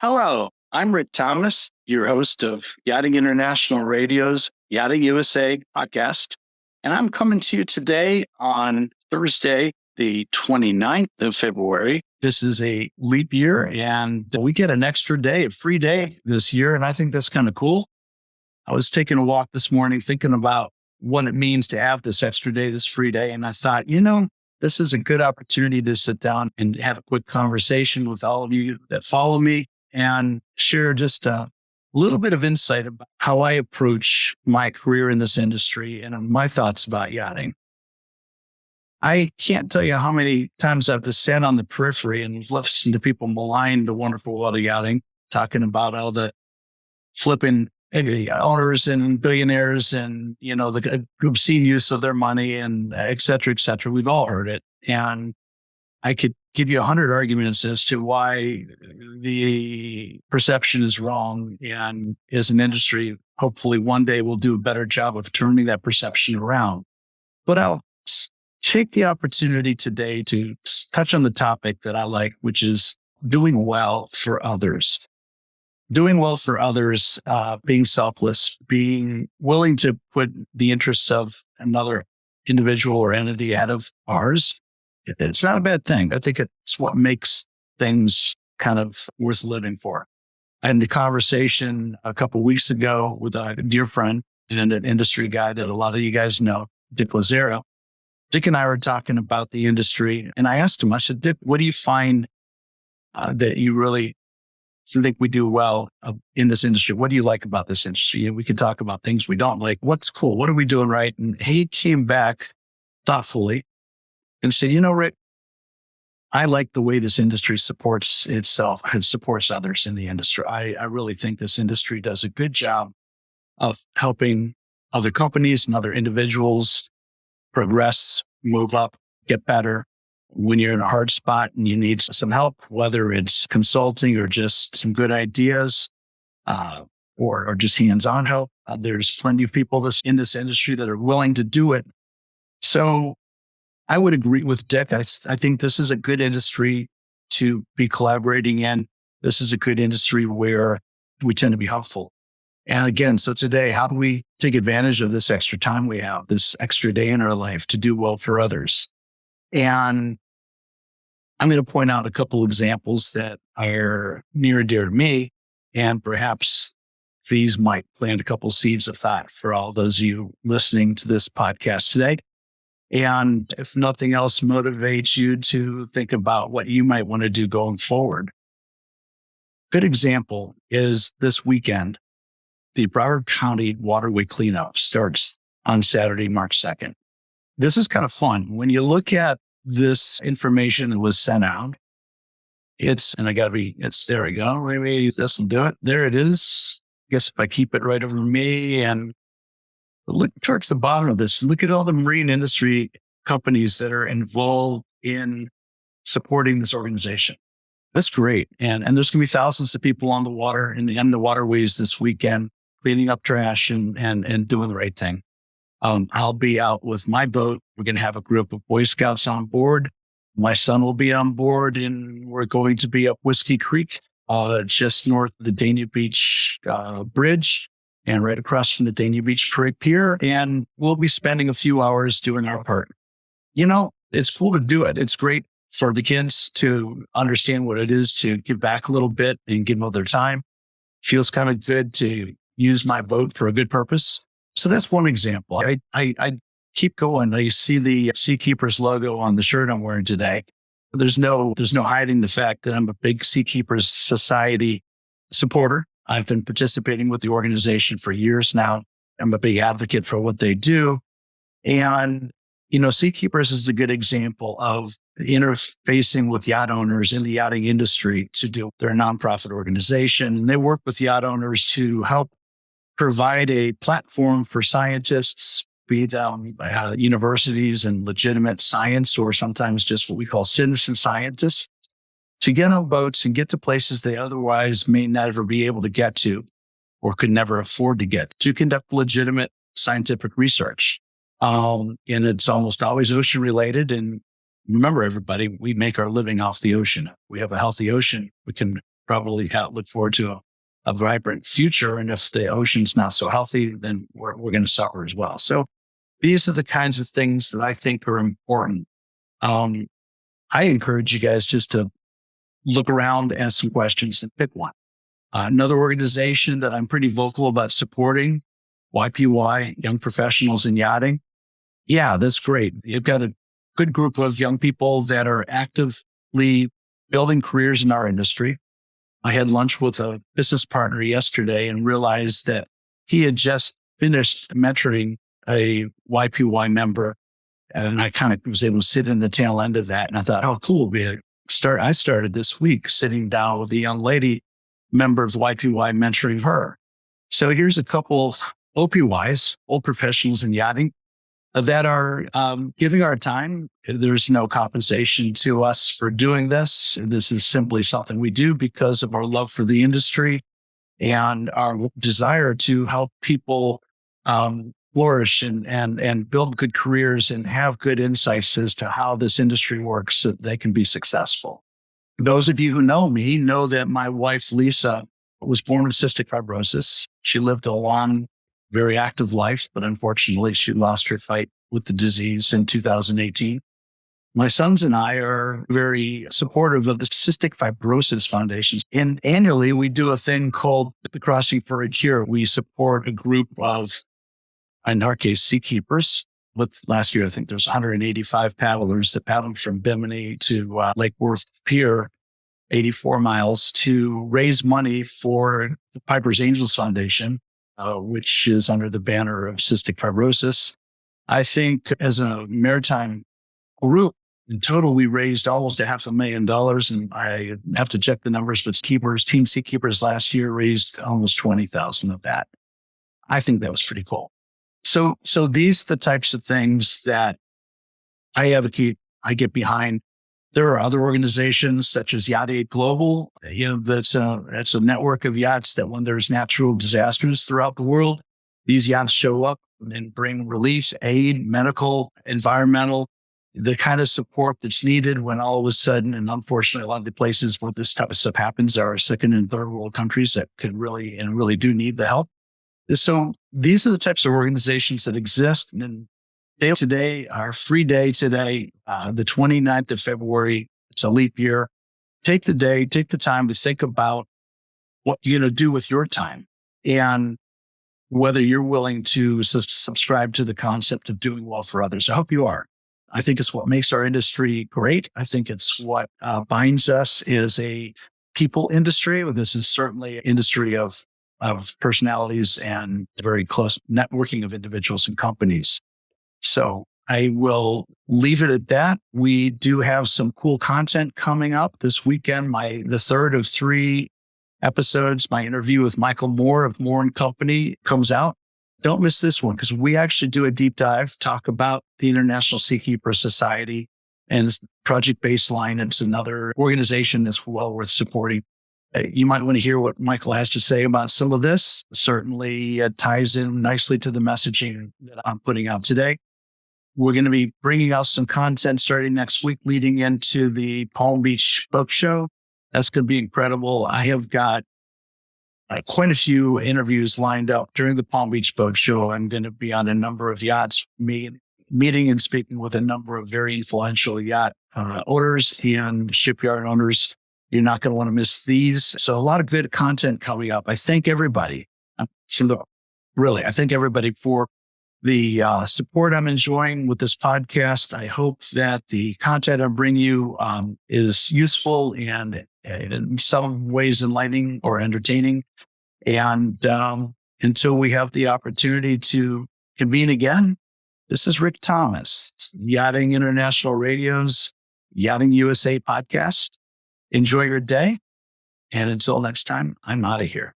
Hello, I'm Rick Thomas, your host of Yachting International Radio's Yachting USA podcast. And I'm coming to you today on Thursday, the 29th of February. This is a leap year and we get an extra day, a free day this year. And I think that's kind of cool. I was taking a walk this morning thinking about what it means to have this extra day, this free day. And I thought, this is a good opportunity to sit down and have a quick conversation with all of you that follow me and share just a little bit of insight about how I approach my career in this industry and my thoughts about yachting. I can't tell you how many times I've just sat on the periphery and listened to people malign the wonderful world of yachting, talking about all the flipping owners and billionaires and, the obscene use of their money and et cetera, et cetera. We've all heard it. And I could give you 100 arguments as to why the perception is wrong. And as an industry, hopefully one day we'll do a better job of turning that perception around. But I'll take the opportunity today to touch on the topic that I like, which is doing well for others. Doing well for others, being selfless, being willing to put the interests of another individual or entity ahead of ours. It's not a bad thing. I think it's what makes things kind of worth living for. I had a conversation a couple of weeks ago with a dear friend and an industry guy that a lot of you guys know, Dick Lazaro. Dick and I were talking about the industry, and I asked him, I said, Dick, what do you find that you really think we do well in this industry? What do you like about this industry? And we could talk about things we don't like. What's cool? What are we doing right? And he came back thoughtfully and said, Rick, I like the way this industry supports itself and supports others in the industry. I really think this industry does a good job of helping other companies and other individuals progress, move up, get better. When you're in a hard spot and you need some help, whether it's consulting or just some good ideas or just hands-on help, there's plenty of people in this industry that are willing to do it. So I would agree with Dick. I think this is a good industry to be collaborating in. This is a good industry where we tend to be helpful. And again, so today, how do we take advantage of this extra time we have, this extra day in our life to do well for others? And I'm going to point out a couple examples that are near and dear to me, and perhaps these might plant a couple seeds of thought for all those of you listening to this podcast today. And if nothing else motivates you to think about what you might want to do going forward. Good example is this weekend, the Broward County Waterway Cleanup starts on Saturday, March 2nd. This is kind of fun. When you look at this information that was sent out, there we go. Maybe this will do it. There it is. I guess if I keep it right over me and look towards the bottom of this, look at all the marine industry companies that are involved in supporting this organization. That's great. And there's going to be thousands of people on the water and the waterways this weekend, cleaning up trash and doing the right thing. I'll be out with my boat. We're going to have a group of Boy Scouts on board. My son will be on board, and we're going to be up Whiskey Creek, just north of the Dania Beach Bridge and right across from the Dania Beach Pier. And we'll be spending a few hours doing our part. It's cool to do it. It's great for the kids to understand what it is to give back a little bit and give them their time. Feels kind of good to use my boat for a good purpose. So that's one example. I keep going. I see the Seakeepers logo on the shirt I'm wearing today. There's no hiding the fact that I'm a big Seakeepers Society supporter. I've been participating with the organization for years now. I'm a big advocate for what they do. And, Seakeepers is a good example of interfacing with yacht owners in the yachting industry to do. They're a nonprofit organization, and they work with yacht owners to help provide a platform for scientists, be them universities and legitimate science, or sometimes just what we call citizen scientists, to get on boats and get to places they otherwise may never be able to get to or could never afford to get to conduct legitimate scientific research. And it's almost always ocean related. And remember, everybody, we make our living off the ocean. We have a healthy ocean. We can probably look forward to a vibrant future. And if the ocean's not so healthy, then we're going to suffer as well. So these are the kinds of things that I think are important. I encourage you guys just to look around, ask some questions, and pick one. Another organization that I'm pretty vocal about supporting, YPY, Young Professionals in Yachting. Yeah, that's great. You've got a good group of young people that are actively building careers in our industry. I had lunch with a business partner yesterday and realized that he had just finished mentoring a YPY member. And I kind of was able to sit in the tail end of that. And I thought, oh, cool. I started this week sitting down with a young lady, member of YPY, mentoring her. So here's a couple of OPYs, old professionals in yachting, that are giving our time. There's no compensation to us for doing this. This is simply something we do because of our love for the industry and our desire to help people flourish and build good careers and have good insights as to how this industry works so that they can be successful. Those of you who know me know that my wife, Lisa, was born with cystic fibrosis. She lived a long, very active life, but unfortunately, she lost her fight with the disease in 2018. My sons and I are very supportive of the Cystic Fibrosis Foundation. And annually, we do a thing called the Crossing for a Cure. We support a group of, in our case, seakeepers. Last year, I think there's 185 paddlers that paddled from Bimini to Lake Worth Pier, 84 miles, to raise money for the Piper's Angels Foundation, which is under the banner of cystic fibrosis. I think as a maritime group, in total, we raised almost $500,000. And I have to check the numbers, but Team Seakeepers last year raised almost $20,000 of that. I think that was pretty cool. So these are the types of things that I advocate, I get behind. There are other organizations such as Yacht Aid Global. That's a network of yachts that when there's natural disasters throughout the world, these yachts show up and bring relief, aid, medical, environmental, the kind of support that's needed when all of a sudden, and unfortunately, a lot of the places where this type of stuff happens are second and third world countries that could really do need the help. So these are the types of organizations that exist. And today, our free day today, the 29th of February, it's a leap year. Take the time to think about what you're going to do with your time and whether you're willing to subscribe to the concept of doing well for others. I hope you are. I think it's what makes our industry great. I think it's what binds us as a people industry. This is certainly an industry of personalities and very close networking of individuals and companies. So I will leave it at that. We do have some cool content coming up this weekend. The third of 3 episodes, my interview with Michael Moore of Moore & Company comes out. Don't miss this one because we actually do a deep dive, talk about the International Seakeeper Society and Project Baseline. It's another organization that's well worth supporting. You might want to hear what Michael has to say about some of this. Certainly ties in nicely to the messaging that I'm putting out today. We're going to be bringing out some content starting next week, leading into the Palm Beach Boat Show. That's going to be incredible. I have got quite a few interviews lined up during the Palm Beach Boat Show. I'm going to be on a number of yachts, meeting and speaking with a number of very influential yacht owners and shipyard owners. You're not going to want to miss these. So a lot of good content coming up. I thank everybody. I thank everybody for the support I'm enjoying with this podcast. I hope that the content I bring you is useful and in some ways enlightening or entertaining. And until we have the opportunity to convene again, this is Rick Thomas, Yachting International Radio's Yachting USA podcast. Enjoy your day. And until next time, I'm out of here.